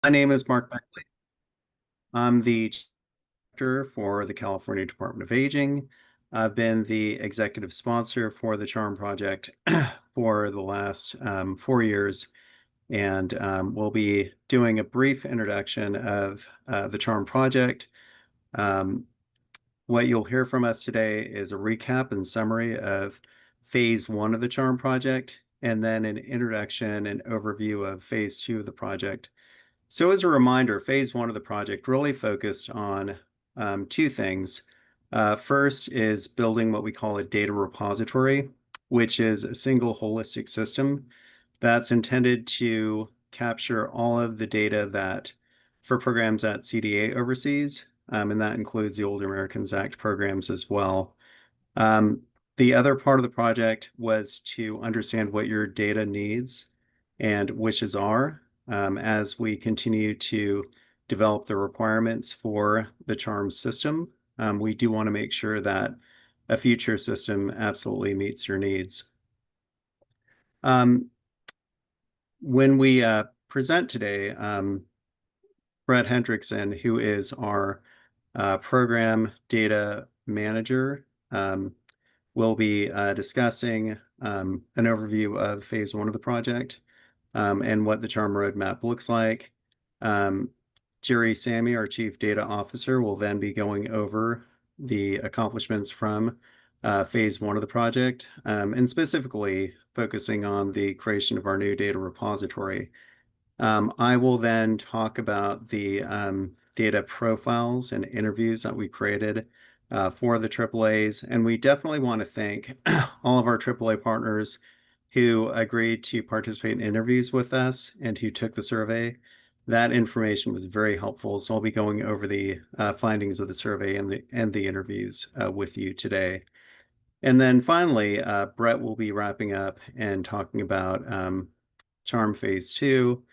My name is Mark Beckley. I'm the director for the California Department of Aging. I've been the executive sponsor for the Charm Project for the last 4 years, and we'll be doing a brief introduction of the Charm Project. Um, what you'll hear from us today is a recap and summary of phase one of the Charm Project, and then an introduction and overview of phase two of the project. So as a reminder, phase one of the project really focused on two things. First is building what we call a data repository, which is a single holistic system that's intended to capture all of the data that for programs that CDA oversees, and that includes the Older Americans Act programs as well. Um, the other part of the project was to understand what your data needs and wishes are as we continue to develop the requirements for the CHARM system. We do want to make sure that a future system absolutely meets your needs. Um, when we present today, Brett Hendrickson, who is our program data manager, we'll be discussing an overview of phase one of the project and what the CHARM roadmap looks like. Um, Jerry Sammy, our Chief Data Officer, will then be going over the accomplishments from phase one of the project, and specifically focusing on the creation of our new data repository. I will then talk about the data profiles and interviews that we created for the AAAs. And we definitely want to thank all of our AAA partners who agreed to participate in interviews with us and who took the survey. That information was very helpful. So I'll be going over the findings of the survey and the interviews with you today. And then finally, Brett will be wrapping up and talking about Charm Phase 2,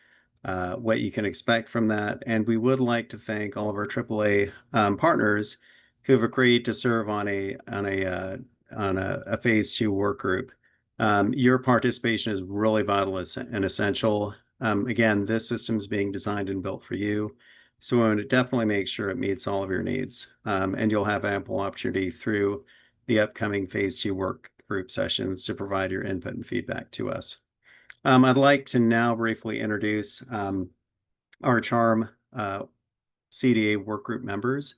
what you can expect from that. And we would like to thank all of our AAA partners who have agreed to serve on a Phase 2 work group. Your participation is really vital and essential. Again, this system is being designed and built for you. So we want to definitely make sure it meets all of your needs. And you'll have ample opportunity through the upcoming Phase 2 work group sessions to provide your input and feedback to us. I'd like to now briefly introduce our CHARM CDA workgroup members.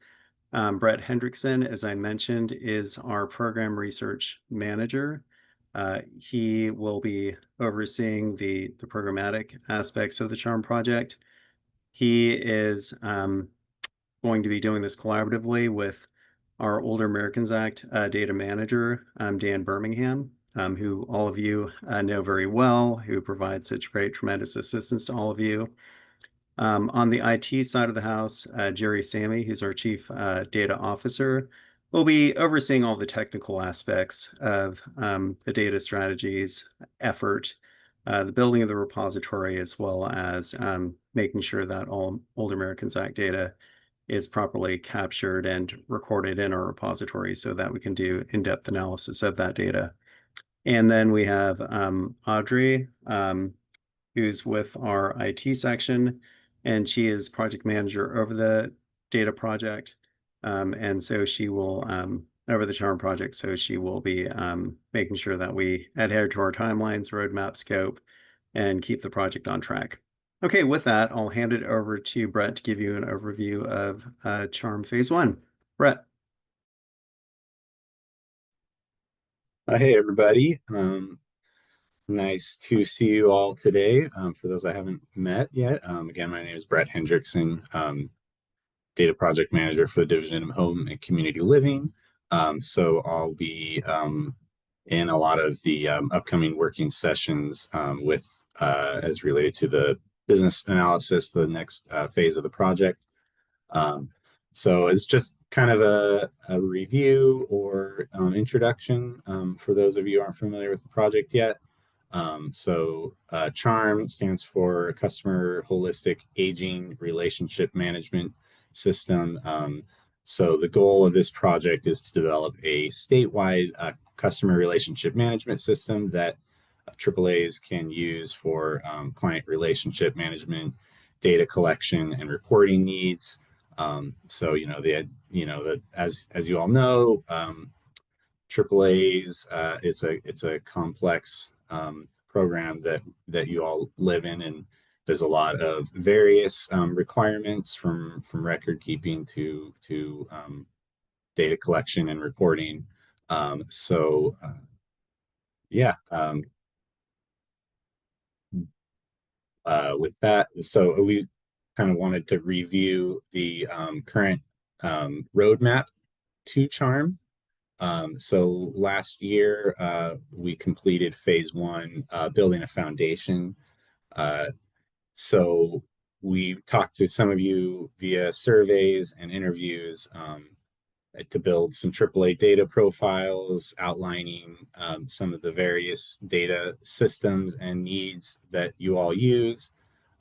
Brett Hendrickson, as I mentioned, is our program research manager. He will be overseeing the programmatic aspects of the CHARM project. He is going to be doing this collaboratively with our Older Americans Act data manager, Dan Birmingham, who all of you know very well, who provides such great, tremendous assistance to all of you. On the IT side of the house, Jerry Sammy, who's our Chief Data Officer, will be overseeing all the technical aspects of the data strategies, effort, the building of the repository, as well as making sure that all Older Americans Act data is properly captured and recorded in our repository so that we can do in-depth analysis of that data. And then we have Audrey, who's with our IT section, and she is project manager over the data project. And so she will, over the CHARM project, so she will be making sure that we adhere to our timelines, roadmap, scope, and keep the project on track. Okay, with that, I'll hand it over to Brett to give you an overview of CHARM Phase 1. Brett. Hey, everybody. Nice to see you all today. For those I haven't met yet, again, my name is Brett Hendrickson, Data Project Manager for the Division of Home and Community Living. So I'll be in a lot of the upcoming working sessions with as related to the business analysis, the next phase of the project. So it's just kind of a review or introduction for those of you who aren't familiar with the project yet. CHARM stands for Customer Holistic Aging Relationship Management System. So the goal of this project is to develop a statewide customer relationship management system that AAAs can use for client relationship management, data collection and reporting needs. So as you all know, AAA's it's a complex program that you all live in, and there's a lot of various requirements from record keeping to data collection and reporting. So yeah, with that, so we kind of wanted to review the current roadmap to Charm. So last year, we completed phase 1, building a foundation. Uh, so we talked to some of you via surveys and interviews to build some AAA data profiles outlining some of the various data systems and needs that you all use,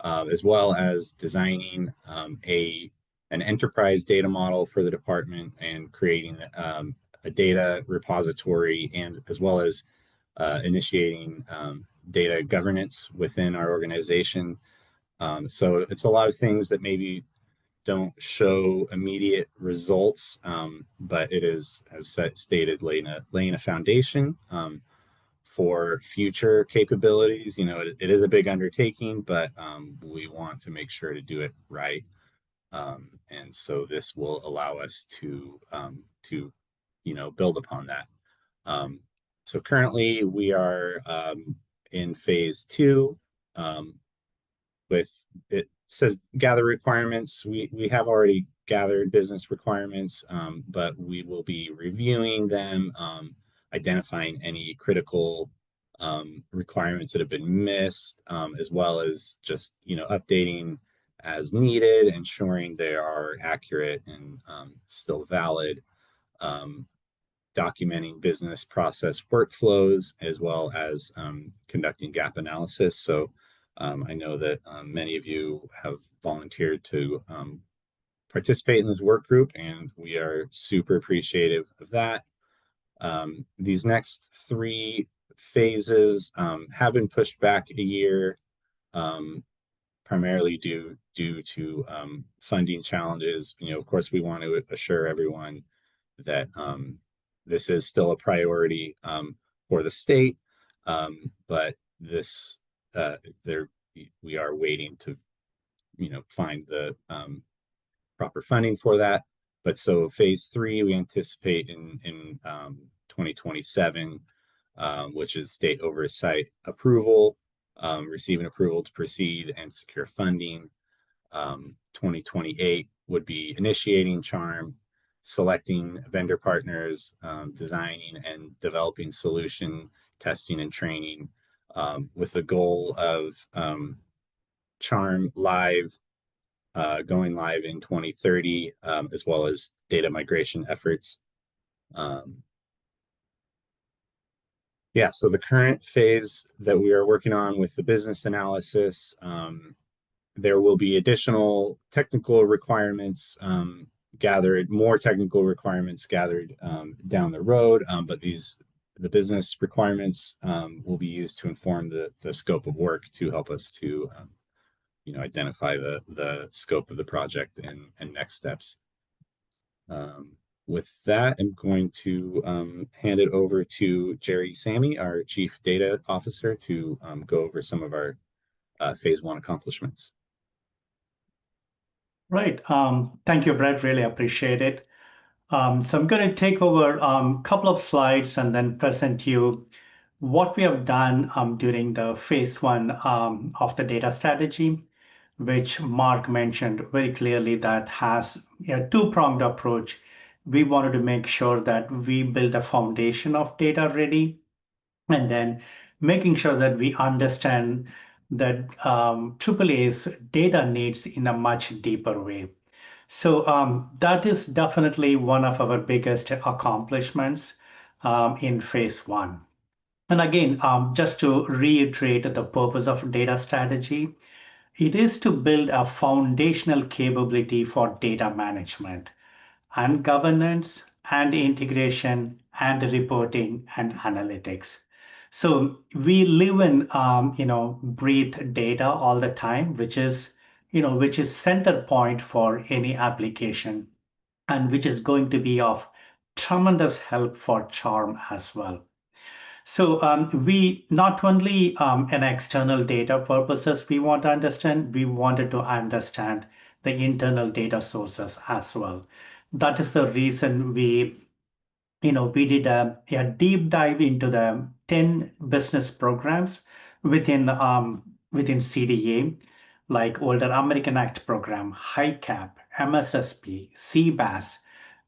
as well as designing an enterprise data model for the department and creating a data repository, and as well as initiating data governance within our organization. So it's a lot of things that maybe don't show immediate results, but it is, as stated, laying a foundation for future capabilities. It is a big undertaking, but we want to make sure to do it right. And so this will allow us to build upon that. So currently we are in phase 2. With it says gather requirements. We have already gathered business requirements, but we will be reviewing them, identifying any critical requirements that have been missed, as well as just updating as needed, ensuring they are accurate and still valid. Documenting business process workflows, as well as conducting gap analysis. So I know that many of you have volunteered to participate in this work group, and we are super appreciative of that. These next 3 phases have been pushed back a year, primarily due to funding challenges. Of course, we want to assure everyone that this is still a priority for the state, but this we are waiting to find the proper funding for that. But so phase 3 we anticipate in 2027, which is state oversight approval, receiving approval to proceed and secure funding. 2028 would be initiating Charm, selecting vendor partners, designing and developing solution, testing and training, with the goal of Charm going live in 2030, as well as data migration efforts. Yeah, so the current phase that we are working on with the business analysis, there will be additional technical requirements gathered, more technical requirements gathered down the road, but the business requirements will be used to inform the scope of work to help us to identify the scope of the project and next steps. With that, I'm going to hand it over to Jerry Sammy, our Chief Data Officer, to go over some of our phase 1 accomplishments. Right. Thank you, Brett. Really appreciate it. So I'm going to take over a couple of slides and then present you what we have done during the phase 1 of the data strategy, which Mark mentioned very clearly that has a 2-pronged approach. We wanted to make sure that we build a foundation of data ready, and then making sure that we understand that AAA's data needs in a much deeper way. So that is definitely one of our biggest accomplishments in phase 1. And again, just to reiterate the purpose of data strategy, it is to build a foundational capability for data management and governance and integration and reporting and analytics. So we live in, breathe data all the time, which is which is center point for any application and which is going to be of tremendous help for Charm as well. So we not only an external data purposes we want to understand, we wanted to understand the internal data sources as well. That is the reason we did a deep dive into the 10 business programs within CDA, like Older American Act program, HICAP, MSSP, CBAS,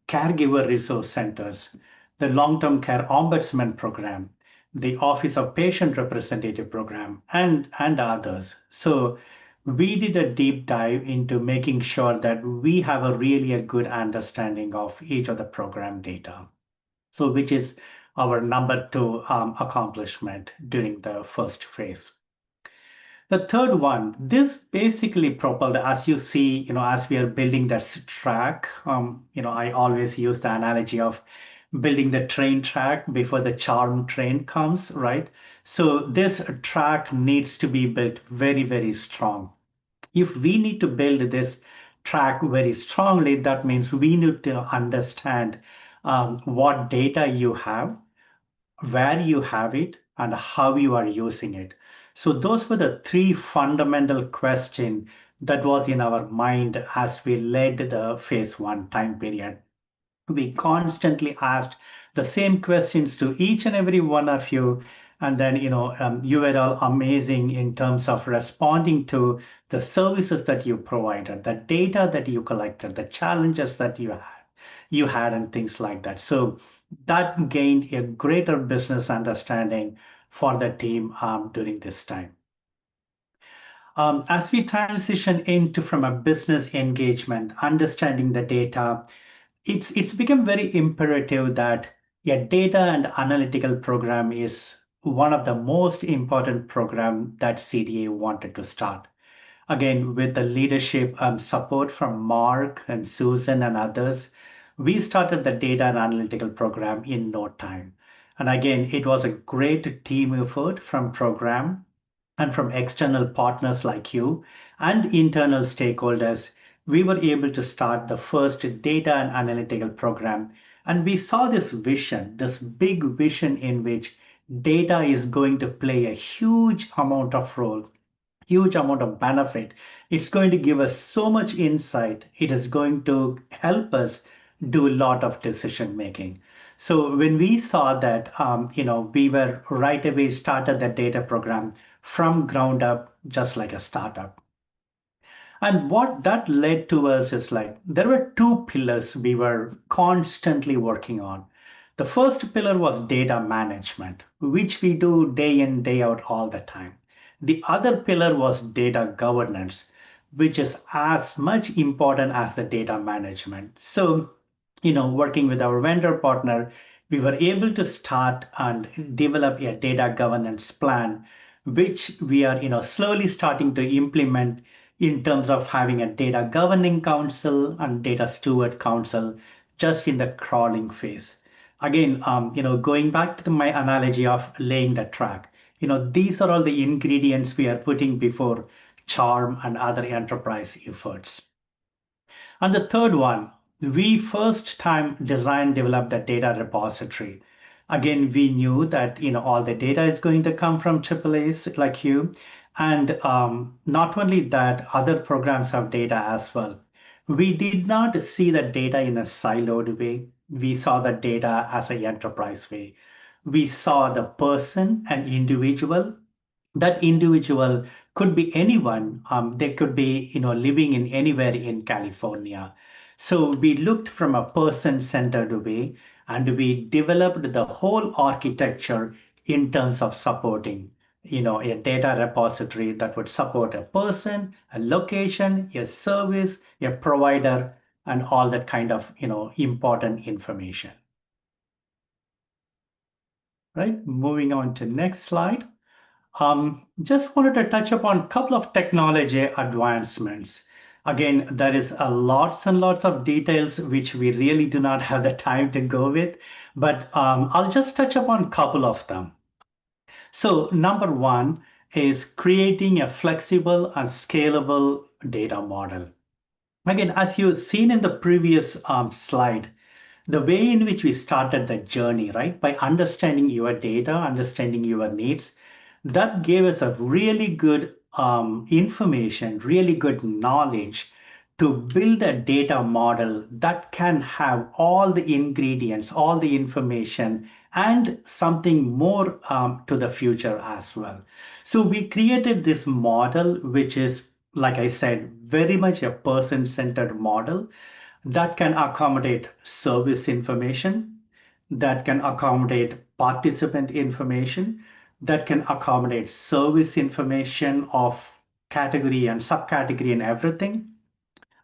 Caregiver Resource Centers, the Long-Term Care Ombudsman Program, the Office of Patient Representative Program, and others. So we did a deep dive into making sure that we have a good understanding of each of the program data. So which is our number two accomplishment during the first phase. The third one, this basically propelled, as you see, as we are building that track, I always use the analogy of building the train track before the charm train comes, right? So this track needs to be built very, very strong. If we need to build this track very strongly, that means we need to understand what data you have, where you have it, and how you are using it. So those were the three fundamental questions that was in our mind as we led the phase one time period. We constantly asked the same questions to each and every one of you, and then you were all amazing in terms of responding to the services that you provided, the data that you collected, the challenges that you had and things like that. So that gained a greater business understanding for the team during this time. As we transition into from a business engagement, understanding the data, it's become very imperative that a data and analytical program is one of the most important program that CDA wanted to start. Again, with the leadership support from Mark and Susan and others, we started the data and analytical program in no time. And again, it was a great team effort from program and from external partners like you and internal stakeholders. We were able to start the first data and analytical program. And we saw this vision, this big vision in which data is going to play a huge amount of role, huge amount of benefit. It's going to give us so much insight. It is going to help us do a lot of decision making. So when we saw that, we were right away started the data program from ground up, just like a startup. And what that led to us is like there were two pillars we were constantly working on. The first pillar was data management, which we do day in, day out all the time. The other pillar was data governance, which is as much important as the data management. So, working with our vendor partner, we were able to start and develop a data governance plan, which we are, slowly starting to implement in terms of having a data governing council and data steward council just in the crawling phase. Again, going back to my analogy of laying the track, these are all the ingredients we are putting before charm and other enterprise efforts. And the third one, we first time design developed the data repository. Again, we knew that all the data is going to come from AAA's like you, and not only that, other programs have data as well. We did not see the data in a siloed way. We saw the data as an enterprise way. We saw the person, an individual. That individual could be anyone. They could be, living in anywhere in California. So we looked from a person-centered way, and we developed the whole architecture in terms of supporting, a data repository that would support a person, a location, a service, a provider, and all that kind of, important information. Right. Moving on to next slide. Just wanted to touch upon a couple of technology advancements. Again, there is a lots and lots of details which we really do not have the time to go with, but I'll just touch upon a couple of them. So number one is creating a flexible and scalable data model. Again, as you've seen in the previous slide, the way in which we started the journey, right? By understanding your data, understanding your needs, that gave us a really good information, really good knowledge to build a data model that can have all the ingredients, all the information, and something more to the future as well. So we created this model, which is, like I said, very much a person-centered model that can accommodate service information, that can accommodate participant information, that can accommodate service information of category and subcategory and everything,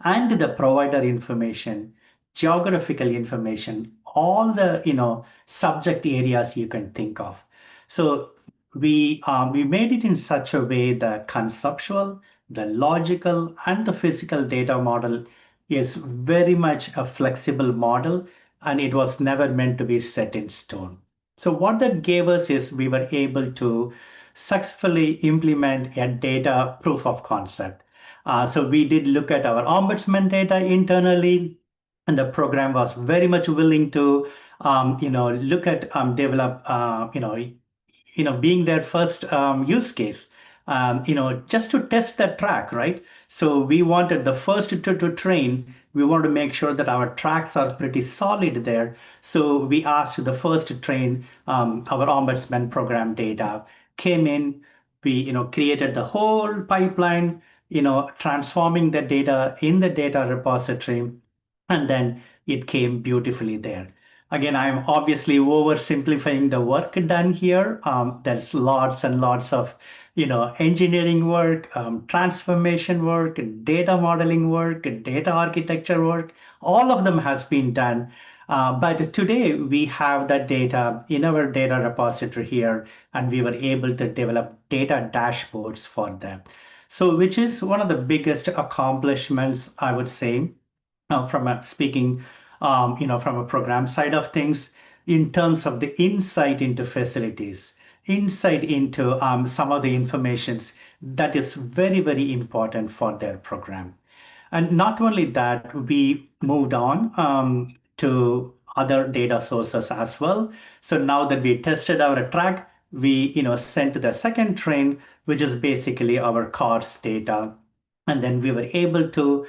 and the provider information, geographical information, all the subject areas you can think of. So we made it in such a way the conceptual, the logical, and the physical data model is very much a flexible model, and it was never meant to be set in stone. So what that gave us is we were able to successfully implement a data proof of concept. So we did look at our ombudsman data internally, and the program was very much willing to, look at develop, being their first use case, just to test that track, right? So we wanted the first to train. We want to make sure that our tracks are pretty solid there. So we asked the first to train our ombudsman program data, came in, we created the whole pipeline, transforming the data in the data repository, and then it came beautifully there. Again, I'm obviously oversimplifying the work done here. There's lots and lots of, engineering work, transformation work, data modeling work, data architecture work. All of them has been done. But today we have that data in our data repository here, and we were able to develop data dashboards for them. So, which is one of the biggest accomplishments, I would say, from a speaking, from a program side of things, in terms of the insight into facilities, insight into some of the informations that is very, very important for their program. And not only that, we moved on to other data sources as well. So now that we tested our track, we sent the second train, which is basically our CARS data. And then we were able to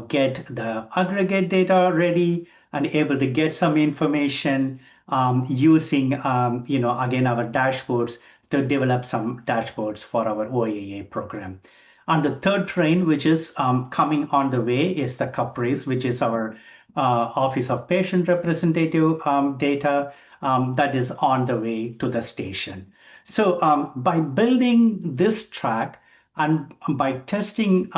get the aggregate data ready and able to get some information using again our dashboards to develop some dashboards for our OAA program. And the third train, which is coming on the way, is the CAPRIS, which is our Office of Patient Representative data that is on the way to the station. So by building this track and by testing,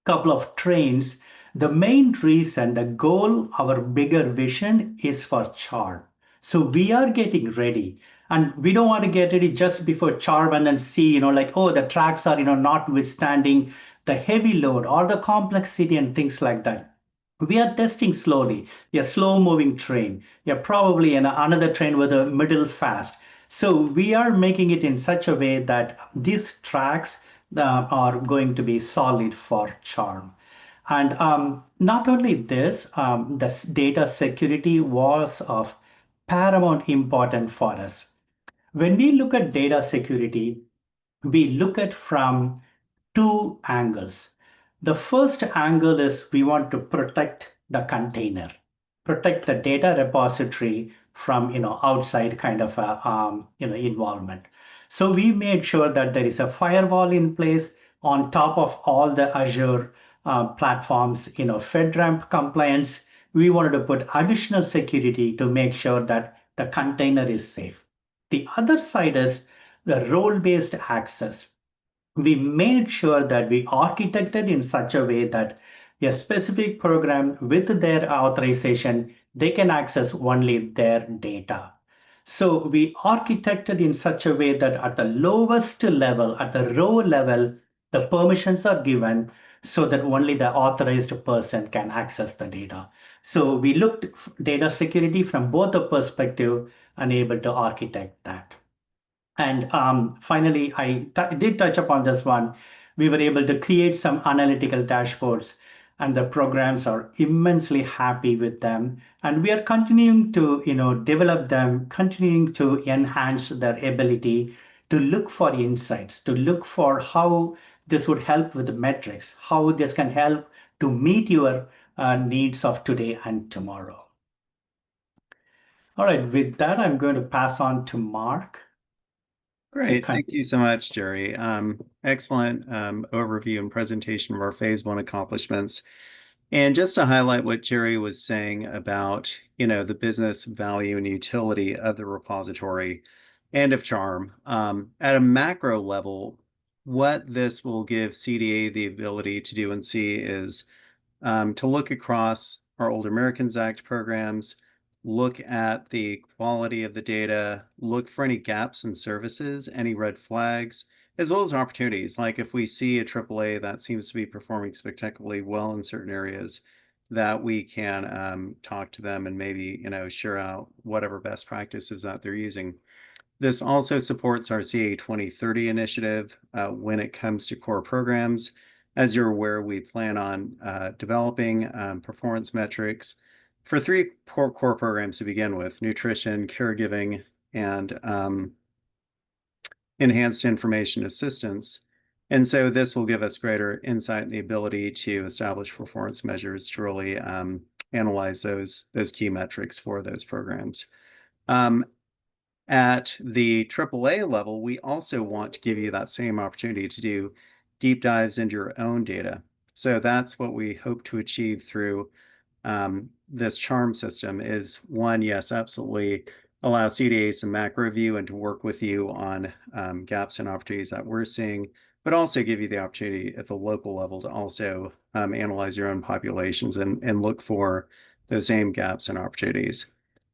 couple of trains, the main reason, the goal, our bigger vision is for charm. So we are getting ready, and we don't want to get ready just before charm and then see, like, oh, the tracks are, not withstanding the heavy load or the complexity and things like that. We are testing slowly, a slow moving train, probably another train with a middle fast. So we are making it in such a way that these tracks are going to be solid for charm. And not only this, the data security was of paramount importance for us. When we look at data security, we look at from two angles. The first angle is we want to protect the container, protect the data repository from outside kind of a involvement. So we made sure that there is a firewall in place on top of all the Azure platforms, FedRAMP compliance. We wanted to put additional security to make sure that the container is safe. The other side is the role-based access. We made sure that we architected in such a way that a specific program with their authorization, they can access only their data. So we architected in such a way that at the lowest level, at the row level, the permissions are given so that only the authorized person can access the data. So we looked data security from both the perspective and able to architect that. And finally, I did touch upon this one. we were able to create some analytical dashboards, and the programs are immensely happy with them. And we are continuing to, develop them, continuing to enhance their ability to look for insights, to look for how this would help with the metrics, how this can help to meet your needs of today and tomorrow. All right, with that, I'm going to pass on to Mark. Great. Thank you so much, Jerry. Excellent overview and presentation of our phase one accomplishments. And just to highlight what Jerry was saying about, the business value and utility of the repository and of CHARM, at a macro level, what this will give CDA the ability to do and see is to look across our Older Americans Act programs, look at the quality of the data, look for any gaps in services, any red flags, as well as opportunities. Like if we see a AAA that seems to be performing spectacularly well in certain areas, that we can talk to them and maybe, share out whatever best practices that they're using. This also supports our CA 2030 initiative when it comes to core programs. As you're aware, we plan on developing performance metrics for three core programs to begin with: nutrition, caregiving, and enhanced information assistance. And so this will give us greater insight and the ability to establish performance measures to really analyze those key metrics for those programs. At the AAA level, we also want to give you that same opportunity to do deep dives into your own data. So that's what we hope to achieve through this CHARM system is one, yes, absolutely allow CDAs to macro view and to work with you on gaps and opportunities that we're seeing, but also give you the opportunity at the local level to also analyze your own populations and look for those same gaps and opportunities.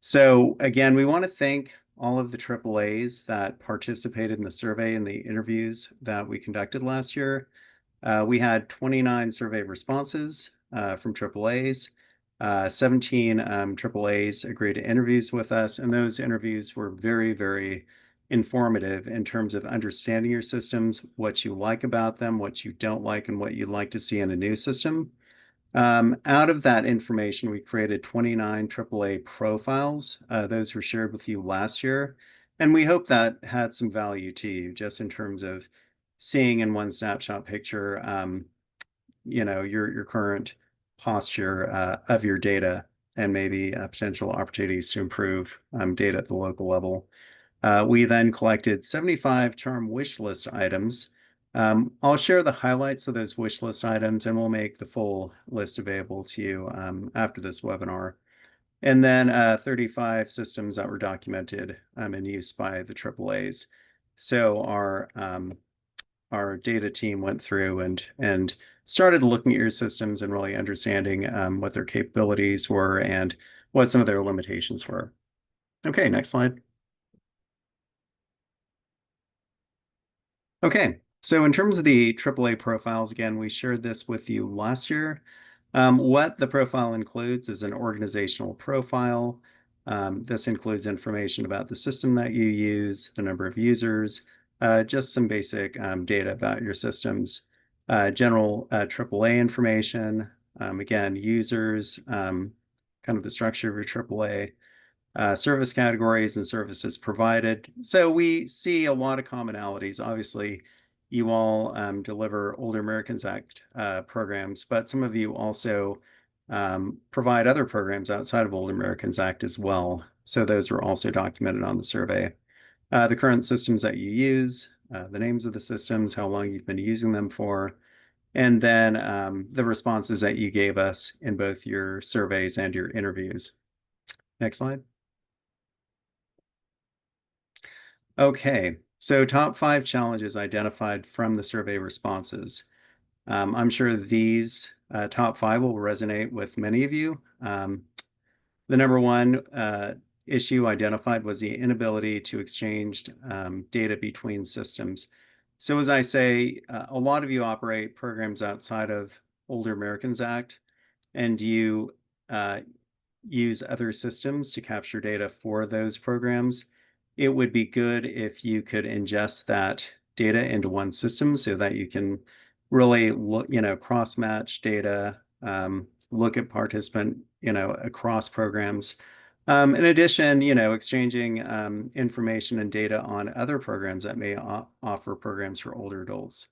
So again, we want to thank all of the AAAs that participated in the survey and the interviews that we conducted last year. We had 29 survey responses from AAAs. 17 AAAs agreed to interviews with us, and those interviews were very, very informative in terms of understanding your systems, what you like about them, what you don't like, and what you'd like to see in a new system. Out of that information, we created 29 AAA profiles. Those were shared with you last year, and we hope that had some value to you just in terms of seeing in one snapshot picture, your current posture of your data and maybe potential opportunities to improve data at the local level. We then collected 75 CHARM wish list items. I'll share the highlights of those wish list items, and we'll make the full list available to you after this webinar. And then 35 systems that were documented and used by the AAAs. So our data team went through and started looking at your systems and really understanding what their capabilities were and what some of their limitations were. Okay, next slide. Okay, so in terms of the AAA profiles, again, we shared this with you last year. What the profile includes is an organizational profile. This includes information about the system that you use, the number of users, just some basic data about your systems, general AAA information, again, users, kind of the structure of your AAA, service categories and services provided. So we see a lot of commonalities. Obviously, you all deliver Older Americans Act programs, but some of you also provide other programs outside of Older Americans Act as well. So those were also documented on the survey. The current systems that you use, the names of the systems, how long you've been using them for, and then the responses that you gave us in both your surveys and your interviews. Next slide. Okay, so top 5 challenges identified from the survey responses. I'm sure these top 5 will resonate with many of you. The number one issue identified was the inability to exchange data between systems. So as I say, a lot of you operate programs outside of Older Americans Act, and you use other systems to capture data for those programs. It would be good if you could ingest that data into one system so that you can really look, cross-match data, look at participant, across programs. In addition, exchanging information and data on other programs that may offer programs for older adults,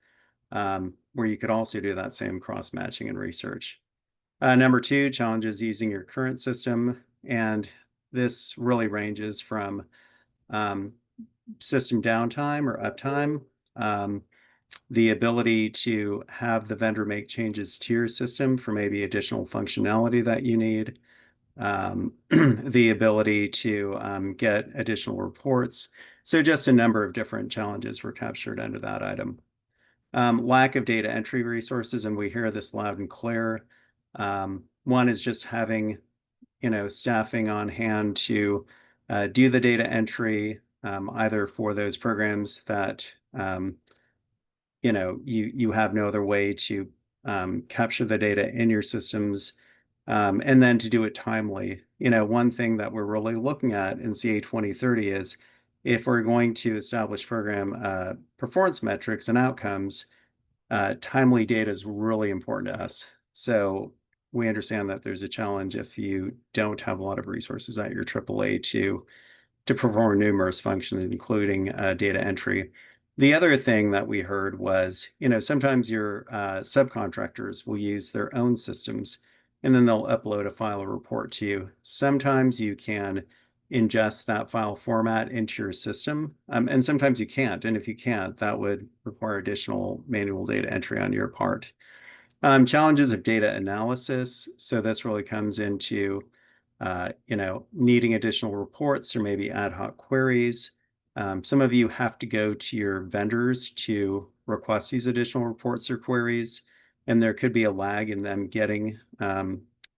where you could also do that same cross-matching and research. Number two, challenges using your current system. And this really ranges from system downtime or uptime, the ability to have the vendor make changes to your system for maybe additional functionality that you need, the ability to get additional reports. So just a number of different challenges were captured under that item. Lack of data entry resources, and we hear this loud and clear. One is just having, staffing on hand to do the data entry, either for those programs that you have no other way to capture the data in your systems, and then to do it timely. One thing that we're really looking at in CA 2030 is if we're going to establish program performance metrics and outcomes, timely data is really important to us. So we understand that there's a challenge if you don't have a lot of resources at your AAA to perform numerous functions, including data entry. The other thing that we heard was, sometimes your subcontractors will use their own systems and then they'll upload a file or report to you. Sometimes you can ingest that file format into your system, and sometimes you can't. And if you can't, that would require additional manual data entry on your part. Challenges of data analysis. So this really comes into needing additional reports or maybe ad hoc queries. Some of you have to go to your vendors to request these additional reports or queries, and there could be a lag in them getting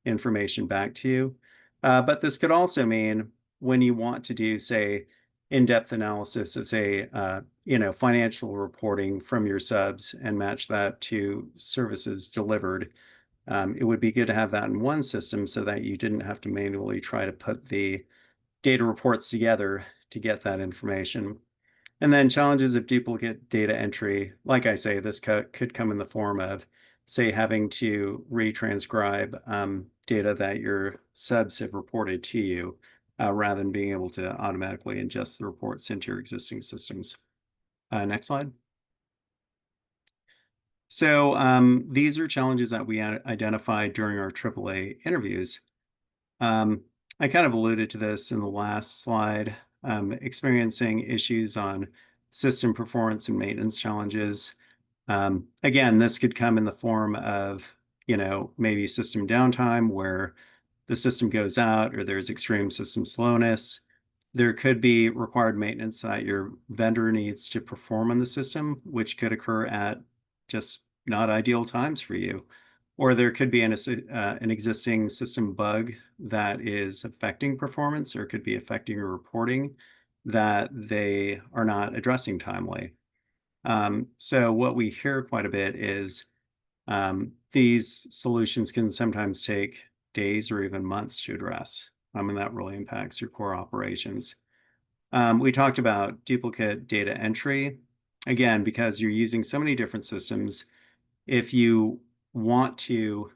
information back to you. But this could also mean when you want to do, say, in-depth analysis of, say, financial reporting from your subs and match that to services delivered, it would be good to have that in one system so that you didn't have to manually try to put the data reports together to get that information. And then challenges of duplicate data entry. Like I say, this could come in the form of, say, having to retranscribe data that your subs have reported to you, rather than being able to automatically ingest the reports into your existing systems. Next slide. So these are challenges that we identified during our AAA interviews. I kind of alluded to this in the last slide, experiencing issues on system performance and maintenance challenges. Again, this could come in the form of, maybe system downtime where the system goes out or there's extreme system slowness. There could be required maintenance that your vendor needs to perform on the system, which could occur at just not ideal times for you. Or there could be an existing system bug that is affecting performance, or could be affecting your reporting that they are not addressing timely. So what we hear quite a bit is these solutions can sometimes take days or even months to address, and that really impacts your core operations. We talked about duplicate data entry. Again, because you're using so many different systems, if you want to,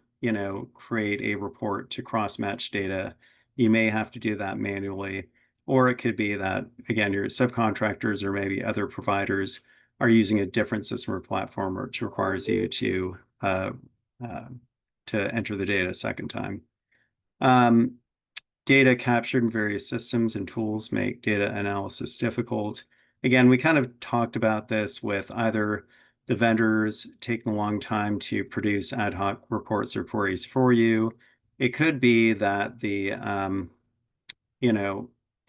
create a report to cross-match data, you may have to do that manually. Or it could be that, again, your subcontractors or maybe other providers are using a different system or platform, which requires you to enter the data a second time. Data captured in various systems and tools make data analysis difficult. Again, we kind of talked about this with either the vendors taking a long time to produce ad hoc reports or queries for you. It could be that the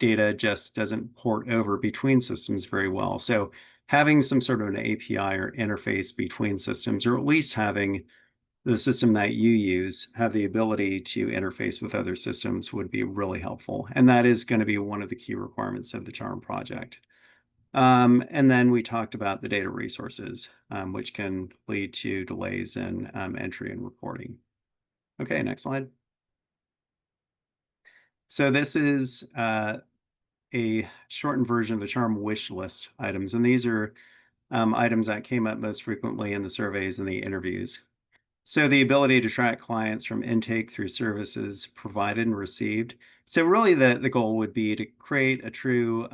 data just doesn't port over between systems very well. So having some sort of an API or interface between systems, or at least having the system that you use have the ability to interface with other systems, would be really helpful. And that is going to be one of the key requirements of the CHARM project. And then we talked about the data resources, which can lead to delays in entry and reporting. Okay, next slide. So this is a shortened version of the CHARM wish list items, and these are items that came up most frequently in the surveys and the interviews. So the ability to track clients from intake through services provided and received. So really the goal would be to create a true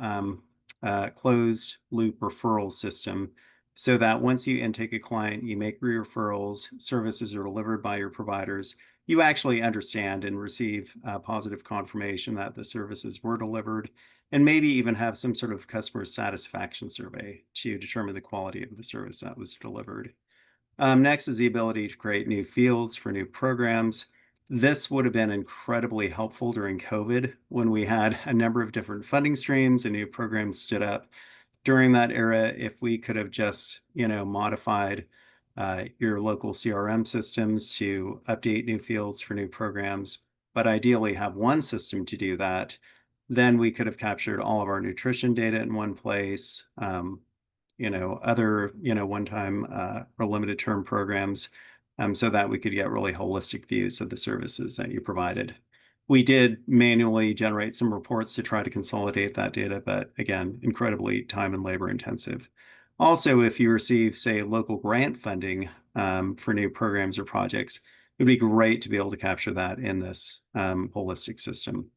closed loop referral system so that once you intake a client, you make referrals, services are delivered by your providers, you actually understand and receive positive confirmation that the services were delivered, and maybe even have some sort of customer satisfaction survey to determine the quality of the service that was delivered. Next is the ability to create new fields for new programs. This would have been incredibly helpful during COVID when we had a number of different funding streams and new programs stood up. During that era, if we could have just, modified your local CRM systems to update new fields for new programs, but ideally have one system to do that, then we could have captured all of our nutrition data in one place, other, one-time or limited term programs, so that we could get really holistic views of the services that you provided. We did manually generate some reports to try to consolidate that data, but again, incredibly time and labor intensive. Also, if you receive, say, local grant funding for new programs or projects, it would be great to be able to capture that in this holistic system.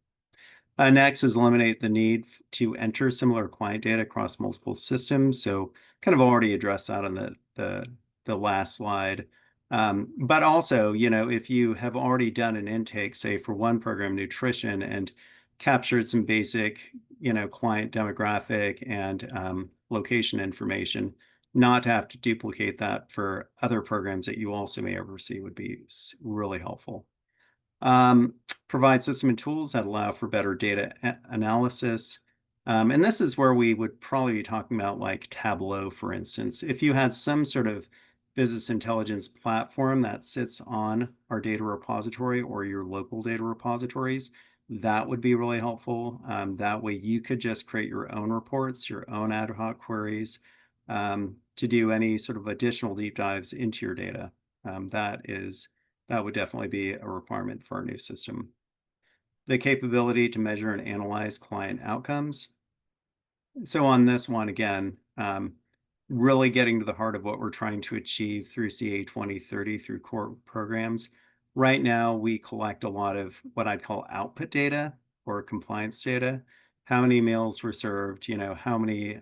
Next is eliminate the need to enter similar client data across multiple systems. So kind of already addressed that on the last slide. But also, if you have already done an intake, say for one program, nutrition, and captured some basic, client demographic and location information, not to have to duplicate that for other programs that you also may oversee would be really helpful. Provide system and tools that allow for better data analysis. And this is where we would probably be talking about like Tableau, for instance. If you had some sort of business intelligence platform that sits on our data repository or your local data repositories, that would be really helpful. That way you could just create your own reports, your own ad hoc queries to do any sort of additional deep dives into your data. That would definitely be a requirement for our new system. The capability to measure and analyze client outcomes. So on this one, again, really getting to the heart of what we're trying to achieve through CA 2030 through core programs. Right now, we collect a lot of what I'd call output data or compliance data. How many meals were served, how many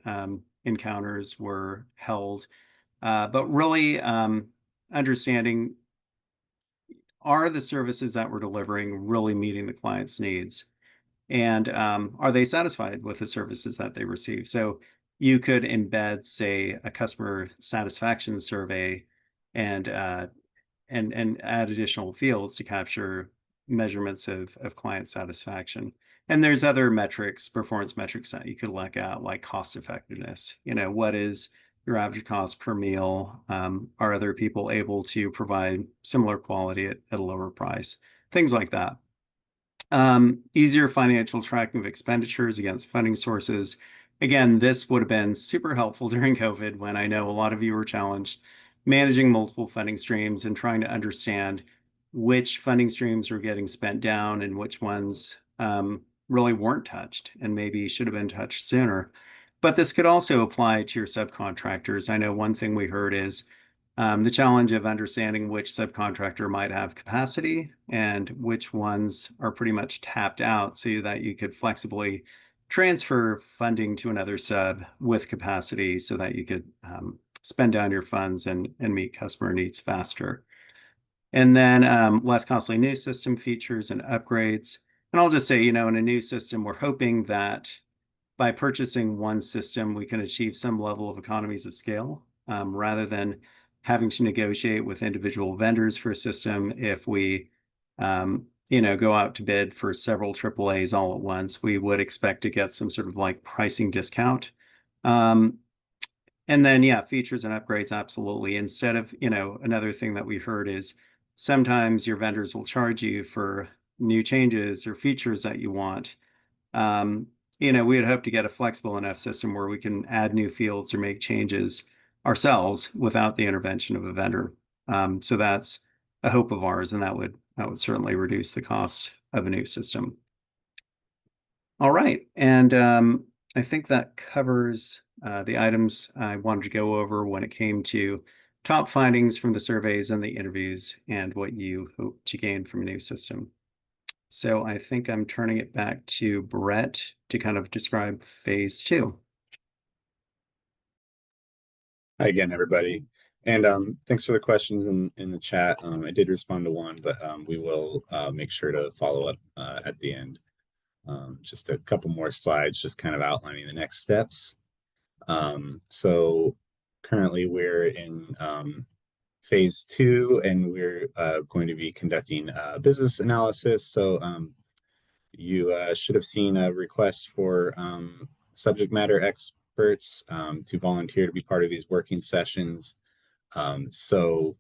encounters were held, but really understanding, are the services that we're delivering really meeting the client's needs? And are they satisfied with the services that they receive? So you could embed, say, a customer satisfaction survey and add additional fields to capture measurements of client satisfaction. And there's other metrics, performance metrics that you could look at, like cost effectiveness. What is your average cost per meal? Are other people able to provide similar quality at a lower price? Things like that. Easier financial tracking of expenditures against funding sources. Again, this would have been super helpful during COVID when I know a lot of you were challenged managing multiple funding streams and trying to understand which funding streams were getting spent down and which ones really weren't touched and maybe should have been touched sooner. But this could also apply to your subcontractors. I know one thing we heard is the challenge of understanding which subcontractor might have capacity and which ones are pretty much tapped out so that you could flexibly transfer funding to another sub with capacity so that you could spend down your funds and meet customer needs faster. And then less costly new system features and upgrades. And I'll just say, in a new system, we're hoping that by purchasing one system, we can achieve some level of economies of scale rather than having to negotiate with individual vendors for a system. If we, go out to bid for several AAAs all at once, we would expect to get some sort of like pricing discount. And then, yeah, features and upgrades, absolutely. Instead of, another thing that we heard is sometimes your vendors will charge you for new changes or features that you want. We would hope to get a flexible enough system where we can add new fields or make changes ourselves without the intervention of a vendor. So that's a hope of ours, and that would certainly reduce the cost of a new system. All right, and I think that covers the items I wanted to go over when it came to top findings from the surveys and the interviews and what you hope to gain from a new system. So I think I'm turning it back to Brett to kind of describe phase two. Hi again, everybody. And thanks for the questions in the chat. I did respond to one, but we will make sure to follow up at the end. Just a couple more slides, just kind of outlining the next steps. So currently we're in phase two, and we're going to be conducting a business analysis. So you should have seen a request for subject matter experts to volunteer to be part of these working sessions. So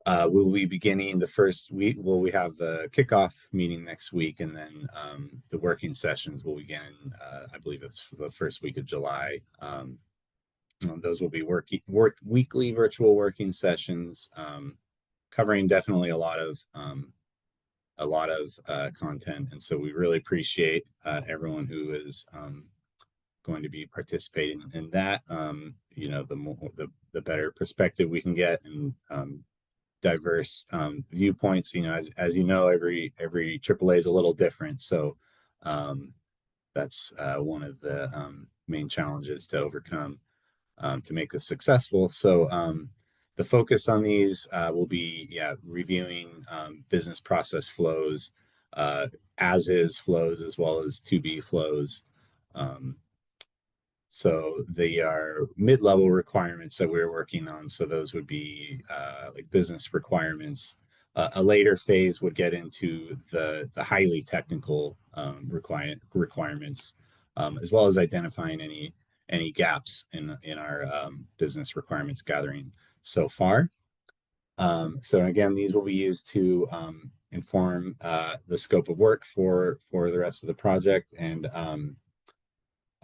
we'll be beginning the first week. Well, we have the kickoff meeting next week, and then the working sessions will begin, I believe it's the first week of July. Those will be weekly virtual working sessions, covering definitely a lot of content. And so we really appreciate everyone who is going to be participating in that. You know, the better perspective we can get, and diverse viewpoints. You know, as you know, every AAA is a little different. So that's one of the main challenges to overcome to make this successful. So the focus on these will be, reviewing business process flows, as is flows, as well as to be flows. So they are mid-level requirements that we're working on. So those would be like business requirements. A later phase would get into the highly technical requirements, as well as identifying any gaps in our business requirements gathering so far. So again, these will be used to inform the scope of work for the rest of the project. And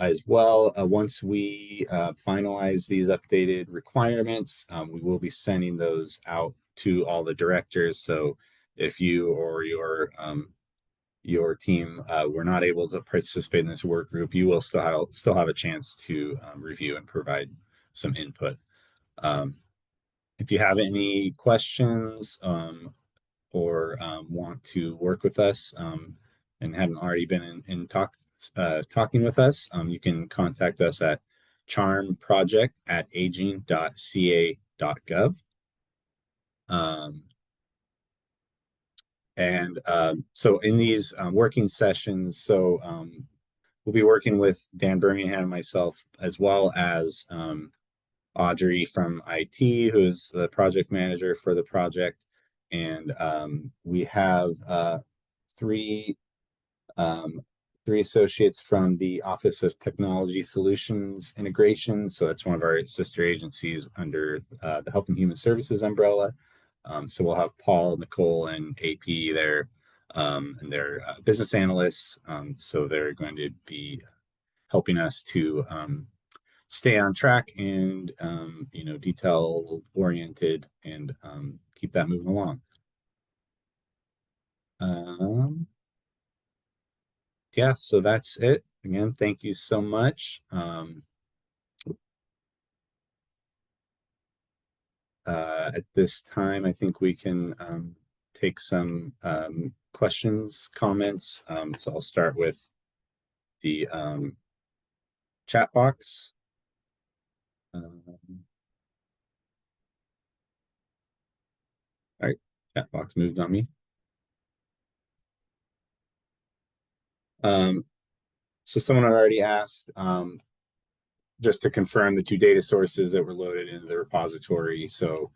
as well, once we finalize these updated requirements, we will be sending those out to all the directors. So if you or your team were not able to participate in this work group, you will still have a chance to review and provide some input. If you have any questions or want to work with us and hadn't already been talking with us, you can contact us at charmproject@aging.ca.gov. So in these working sessions, so we'll be working with Dan Birmingham and myself, as well as Audrey from IT, who's the project manager for the project. And we have three associates from the Office of Technology Solutions Integration. So that's one of our sister agencies under the Health and Human Services umbrella. So we'll have Paul, Nicole, and AP there, and they're business analysts. So they're going to be helping us to stay on track and detail oriented, and keep that moving along. Yeah, so that's it. Again, thank you so much. At this time, I think we can take some questions, comments. So I'll start with the chat box. All right, chat box moved on me. So someone had already asked, just to confirm the two data sources that were loaded into the repository. So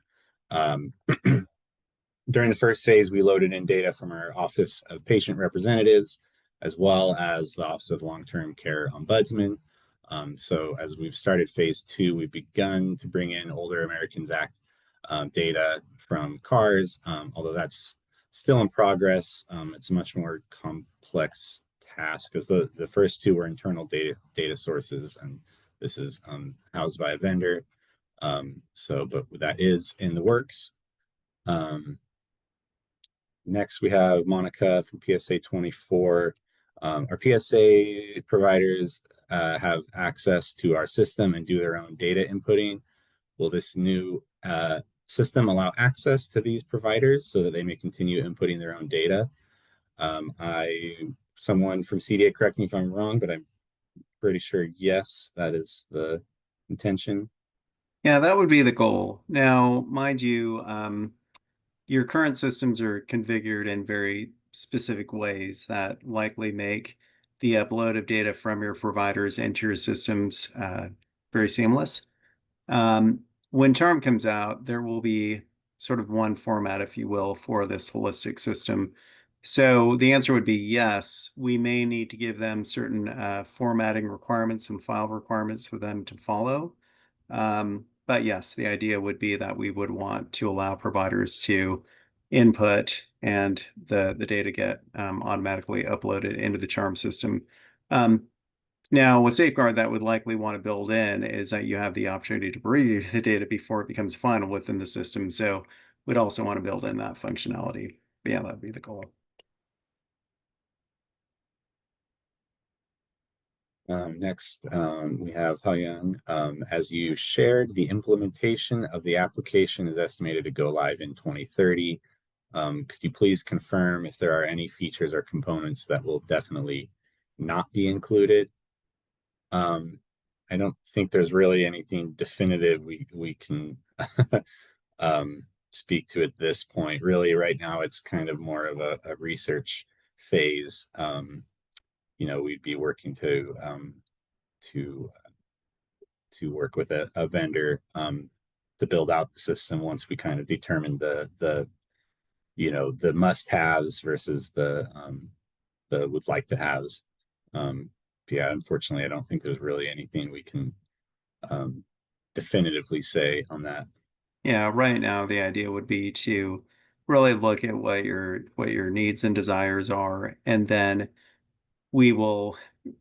during the first phase, we loaded in data from our Office of Patient Representatives, as well as the Office of Long-Term Care Ombudsman. So as we've started phase two, we've begun to bring in Older Americans Act data from CARS, although that's still in progress. It's a much more complex task, because the first two were internal data sources, and this is housed by a vendor. But that is in the works. Next, we have Monica from PSA 24. Our PSA providers have access to our system and do their own data inputting. Will this new system allow access to these providers so that they may continue inputting their own data? Someone from CDA, correct me if I'm wrong, but I'm pretty sure yes, that is the intention. Yeah, that would be the goal. Now, mind you, your current systems are configured in very specific ways that likely make the upload of data from your providers into your systems very seamless. When Charm comes out, there will be sort of one format, if you will, for this holistic system. So the answer would be yes. We may need to give them certain formatting requirements and file requirements for them to follow. But yes, the idea would be that we would want to allow providers to input and the data get automatically uploaded into the Charm system. Now, a safeguard that would likely want to build in is that you have the opportunity to preview the data before it becomes final within the system. So we'd also want to build in that functionality. But yeah, that'd be the goal. Next, we have Hyung. As you shared, the implementation of the application is estimated to go live in 2030. Could you please confirm if there are any features or components that will definitely not be included? I don't think there's really anything definitive we can speak to at this point. Really, right now it's kind of more of a research phase. We'd be working to work with a vendor to build out the system once we kind of determine the must-haves versus the would like to haves. Yeah, unfortunately, I don't think there's really anything we can definitively say on that. Yeah, right now the idea would be to really look at what your needs and desires are, and then we will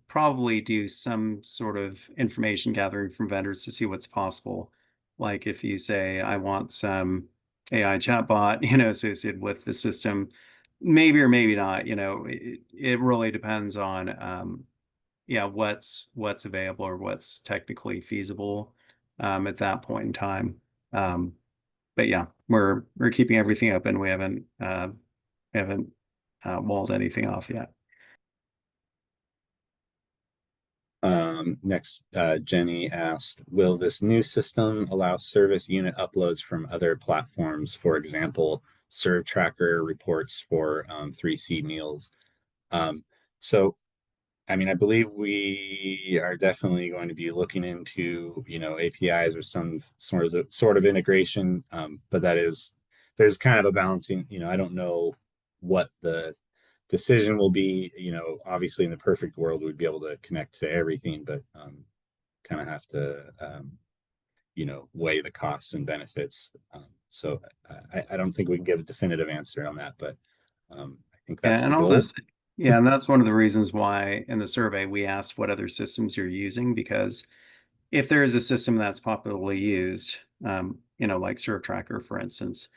probably do some sort of information gathering from vendors to see what's possible. Like if you say, I want some AI chatbot, associated with the system, maybe or maybe not, it really depends on, yeah, what's available or what's technically feasible, at that point in time. But yeah, we're keeping everything open. We haven't walled anything off yet. Next, Jenny asked, will this new system allow service unit uploads from other platforms, for example, serve tracker reports for 3C meals? So, I mean, I believe we are definitely going to be looking into, APIs or some sort of integration. But there's kind of a balancing, I don't know what the decision will be. Obviously in the perfect world, we'd be able to connect to everything, but kind of have to, weigh the costs and benefits. So I don't think we can give a definitive answer on that, but I think Yeah, that's the and goal. yeah, and that's one of the reasons why in the survey we asked what other systems you're using, because if there is a system that's popularly used, like Serve Tracker, for instance,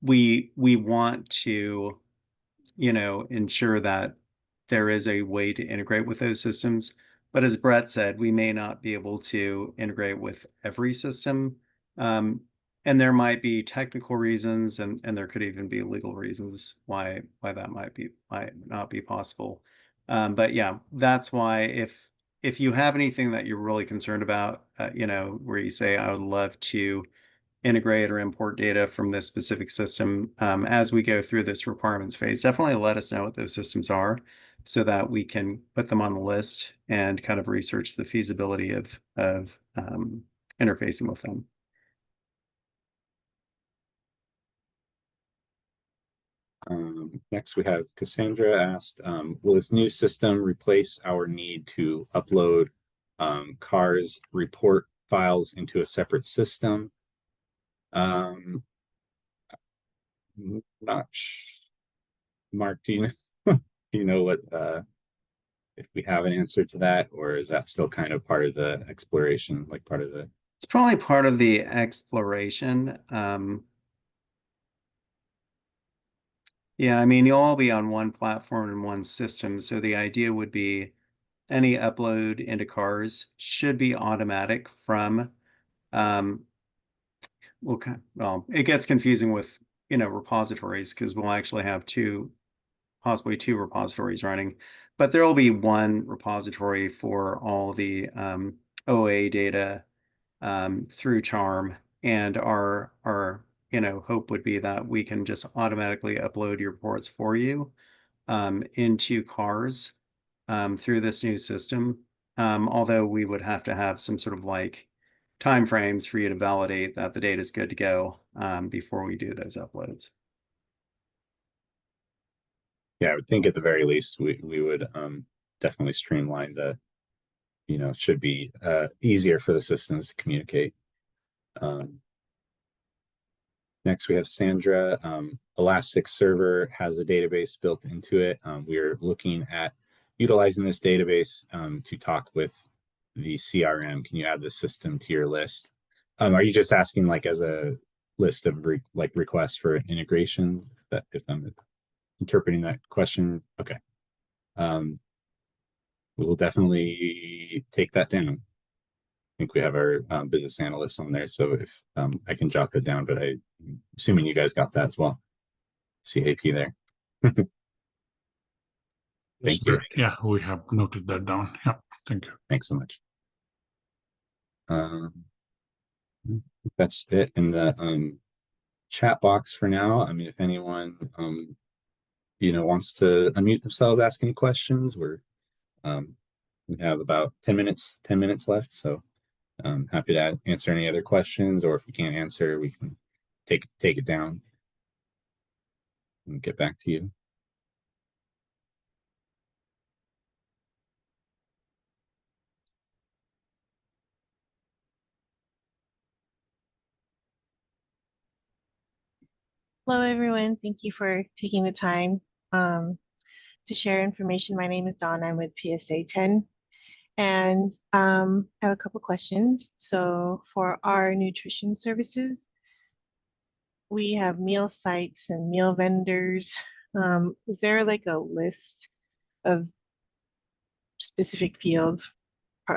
we want to, ensure that there is a way to integrate with those systems. But as Brett said, we may not be able to integrate with every system. And there might be technical reasons and there could even be legal reasons why that might not be possible. But yeah, that's why if you have anything that you're really concerned about, where you say, I would love to integrate or import data from this specific system, as we go through this requirements phase, definitely let us know what those systems are so that we can put them on the list and kind of research the feasibility of interfacing with them. Next, we have Cassandra asked, will this new system replace our need to upload CARS report files into a separate system? Not Mark, do you know, do you know what if we have an answer to that, or is that still kind of part of the exploration, like part of the It's probably part of the exploration. Yeah, I mean, you'll all be on one platform and one system. So the idea would be any upload into cars should be automatic from, well, it gets confusing with, repositories because we'll actually have possibly two repositories running, but there will be one repository for all the OA data through Charm, and our hope would be that we can just automatically upload your reports for you into cars through this new system. Although we would have to have some sort of like time frames for you to validate that the data is good to go before we do those uploads. Yeah, I would think at the very least we would definitely streamline it should be easier for the systems to communicate. Next, we have Sandra. Elastic Server has a database built into it. We're looking at utilizing this database to talk with the CRM. Can you add the system to your list? Are you just asking like as a list of requests for integration? If I'm interpreting that question, okay. We will definitely take that down. I think we have our business analysts on there, so if I can jot that down, but I'm assuming you guys got that as well. CAP there. Yes, Thank you. yeah, we have noted that down. Yeah, thank you. Thanks so much. That's it in the chat box for now. I mean, if anyone wants to unmute themselves, ask any questions, we have about 10 minutes left, so I'm happy to answer any other questions, or if we can't answer, we can take it down and get back to you. Hello, everyone. Thank you for taking the time to share information. My name is Dawn. I'm with PSA 10, and I have a couple questions. So for our nutrition services, we have meal sites and meal vendors. Is there like a list of specific fields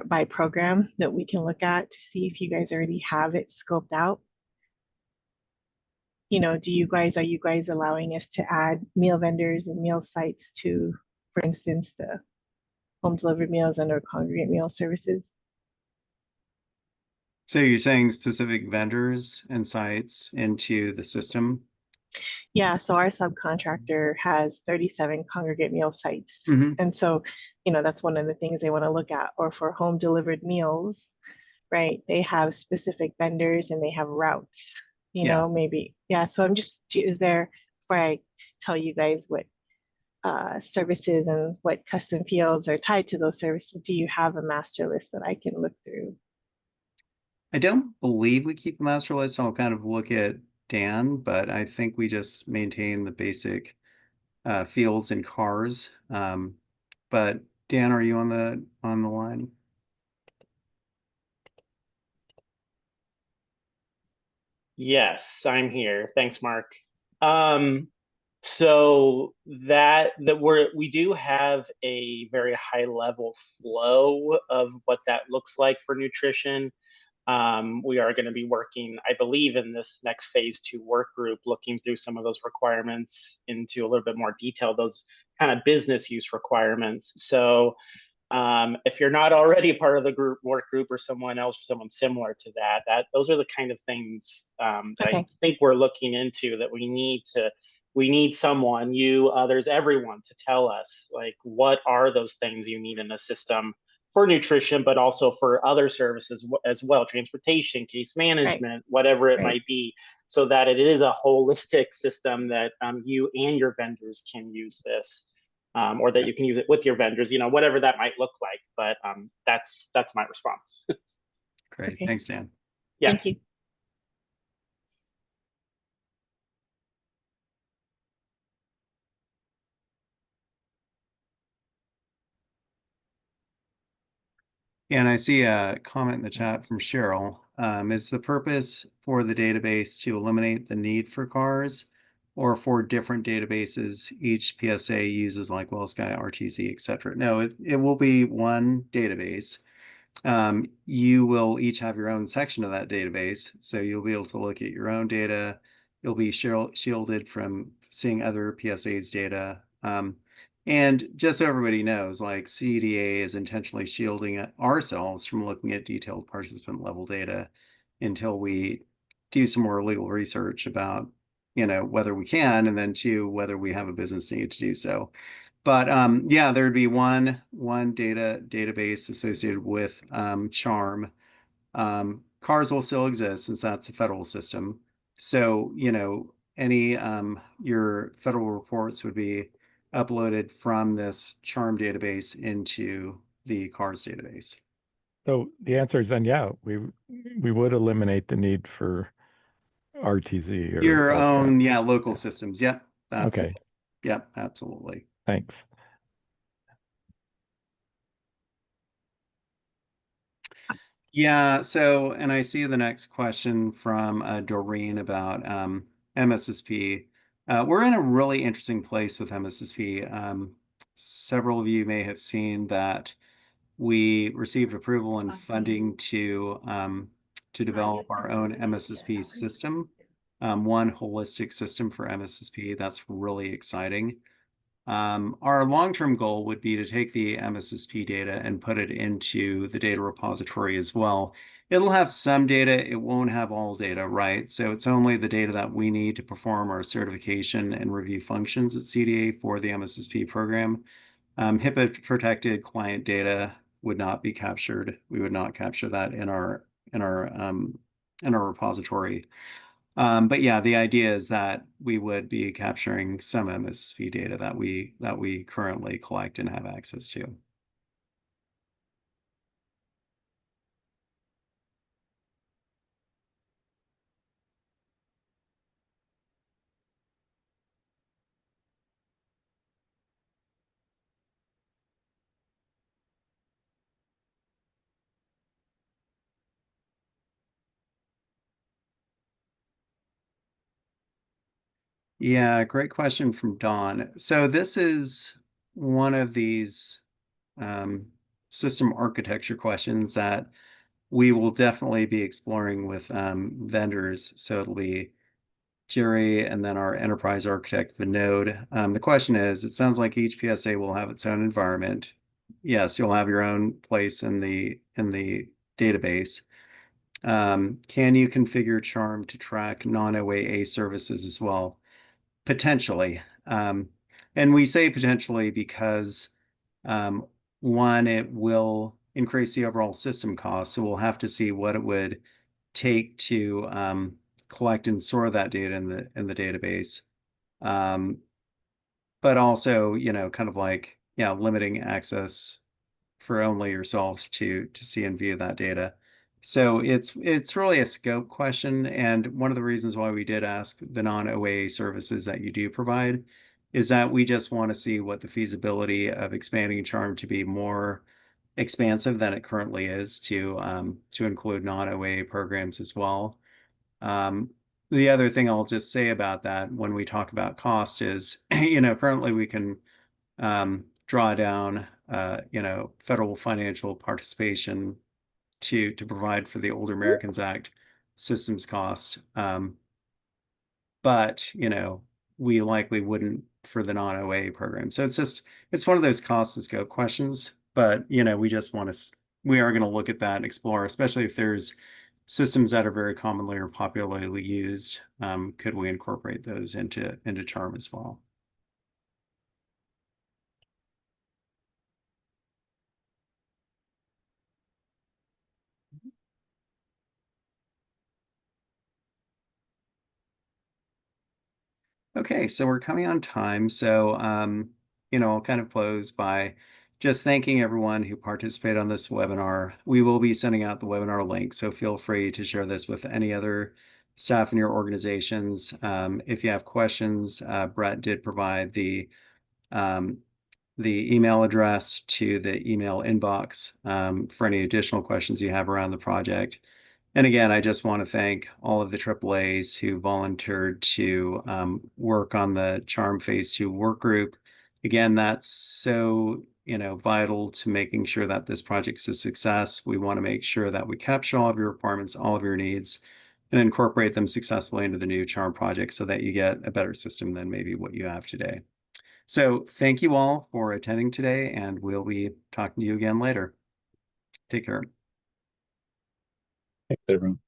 by program that we can look at to see if you guys already have it scoped out? Are you guys allowing us to add meal vendors and meal sites to, for instance, the home delivered meals and or congregate meal services? So you're saying specific vendors and sites into the system? Yeah, so our subcontractor has 37 congregate meal sites. Mhm. And so, that's one of the things they want to look at. Or for home delivered meals, right? They have specific vendors and they have routes, Yeah. maybe. Yeah, so before I tell you guys what services and what custom fields are tied to those services, do you have a master list that I can look through? I don't believe we keep a master list. I'll kind of look at Dan, but I think we just maintain the basic fields and cars. But Dan, are you on the line? Yes, I'm here. Thanks, Mark. So we do have a very high level flow of what that looks like for nutrition. We are going to be working, I believe, in this next phase 2 work group, looking through some of those requirements into a little bit more detail, those kind of business use requirements. So if you're not already a part of the work group or someone else or someone similar to that, those are the kind of things that Okay. I think we're looking into, that we need someone, you, others, everyone, to tell us, like, what are those things you need in a system for nutrition, but also for other services as well, transportation, case management, whatever it might be, so that it is a holistic system that you and your vendors can use this. Or that you can use it with your vendors, whatever that might look like. But that's my response. Great. Okay. Thanks, Dan. Yeah. Thank you. And I see a comment in the chat from Cheryl. Is the purpose for the database to eliminate the need for cars, or for different databases, each PSA uses like WellSky, RTZ, et cetera. No, it will be one database. You will each have your own section of that database. So you'll be able to look at your own data. You'll be shielded from seeing other PSA's data. And just so everybody knows, like CDA is intentionally shielding ourselves from looking at detailed participant level data until we do some more legal research about, whether we can, and then two, whether we have a business need to do so. But yeah, there'd be one database associated with CHARM. CARS will still exist since that's a federal system. So, any your federal reports would be uploaded from this CHARM database into the CARS database. So the answer is then, yeah, we would eliminate the need for RTZ or Your WellSky. own, yeah, local systems. Yep. Okay. Yep, absolutely. Thanks. Yeah, so, and I see the next question from Doreen about MSSP. We're in a really interesting place with MSSP. Several of you may have seen that we received approval and funding to develop our own MSSP system, one holistic system for MSSP. That's really exciting. Our long-term goal would be to take the MSSP data and put it into the data repository as well. It'll have some data, it won't have all data, right? So it's only the data that we need to perform our certification and review functions at CDA for the MSSP program. HIPAA protected client data would not be captured. We would not capture that in our repository. But yeah, the idea is that we would be capturing some MSSP data that we currently collect and have access to. Yeah, great question from Dawn. So this is one of these system architecture questions that we will definitely be exploring with vendors. So it'll be Jerry and then our enterprise architect, Vinod. The question is, it sounds like each PSA will have its own environment. Yes, you'll have your own place in the database. Can you configure Charm to track non-OAA services as well? Potentially. And we say potentially because one, it will increase the overall system cost. So we'll have to see what it would take to collect and store that data in the database. But also, kind of like, limiting access for only yourselves to see and view that data. So it's really a scope question. And one of the reasons why we did ask the non-OAA services that you do provide is that we just want to see what the feasibility of expanding Charm to be more expansive than it currently is to include non-OAA programs as well. The other thing I'll just say about that when we talk about cost is, currently we can draw down, federal financial participation to provide for the Older Americans Act systems cost. But, we likely wouldn't for the non-OA program. So it's one of those cost and scope questions, but, we are going to look at that and explore, especially if there's systems that are very commonly or popularly used. Could we incorporate those into Charm as well? Okay, so we're coming on time. So, I'll kind of close by just thanking everyone who participated on this webinar. We will be sending out the webinar link, so feel free to share this with any other staff in your organizations. If you have questions, Brett did provide the email address to the email inbox for any additional questions you have around the project. And again, I just want to thank all of the AAAs who volunteered to work on the Charm Phase 2 work group. Again, that's so vital to making sure that this project's a success. We want to make sure that we capture all of your requirements, all of your needs, and incorporate them successfully into the new Charm project so that you get a better system than maybe what you have today. So thank you all for attending today, and we'll be talking to you again later. Take care. Thanks, everyone.